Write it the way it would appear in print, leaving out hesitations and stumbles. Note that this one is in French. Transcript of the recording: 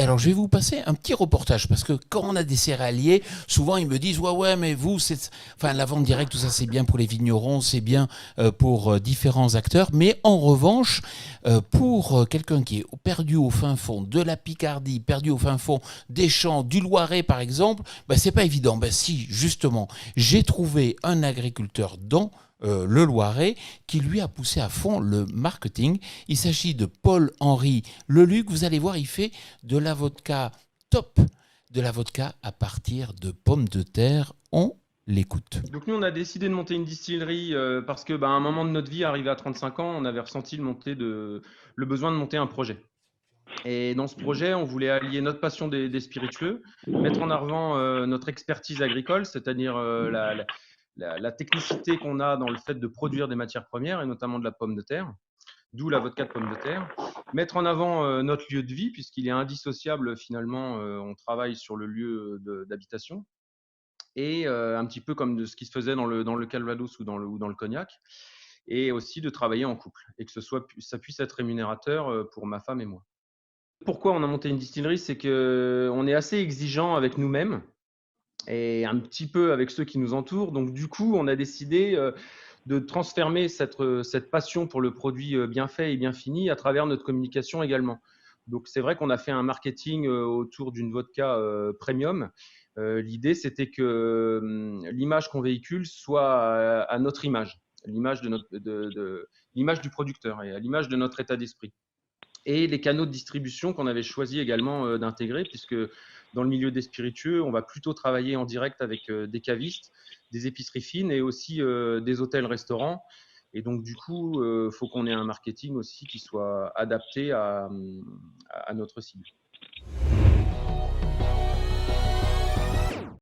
alors je vais vous passer un petit reportage parce que quand on a des céréaliers, souvent ils me disent ouais mais vous enfin la vente directe tout ça c'est bien pour les vignerons, c'est bien pour différents acteurs, mais en revanche pour quelqu'un qui est perdu au fin fond de la Picardie, perdu au fin fond des champs du Loiret par exemple, bah, c'est pas évident. Bah, si justement j'ai trouvé un agriculteur dans le Loiret, qui lui a poussé à fond le marketing. Il s'agit de Paul-Henri Leluc. Vous allez voir, il fait de la vodka top, de la vodka à partir de pommes de terre. On l'écoute. Donc nous, on a décidé de monter une distillerie parce que, à un moment de notre vie, arrivé à 35 ans, on avait ressenti le besoin de monter un projet. Et dans ce projet, on voulait allier notre passion des spiritueux, mettre en avant notre expertise agricole, c'est-à-dire la technicité qu'on a dans le fait de produire des matières premières, et notamment de la pomme de terre, d'où la vodka de pomme de terre. Mettre en avant notre lieu de vie, puisqu'il est indissociable finalement, on travaille sur le lieu d'habitation, et un petit peu comme de ce qui se faisait dans le Calvados ou dans le Cognac, et aussi de travailler en couple, et que ça puisse être rémunérateur pour ma femme et moi. Pourquoi on a monté une distillerie? C'est qu'on est assez exigeant avec nous-mêmes et un petit peu avec ceux qui nous entourent. Donc, du coup, on a décidé de transformer cette passion pour le produit bien fait et bien fini à travers notre communication également. Donc, c'est vrai qu'on a fait un marketing autour d'une vodka premium. L'idée, c'était que l'image qu'on véhicule soit à notre image, l'image l'image du producteur et à l'image de notre état d'esprit, et les canaux de distribution qu'on avait choisi également d'intégrer, puisque dans le milieu des spiritueux, on va plutôt travailler en direct avec des cavistes, des épiceries fines et aussi des hôtels-restaurants. Et donc, du coup, il faut qu'on ait un marketing aussi qui soit adapté à notre cible.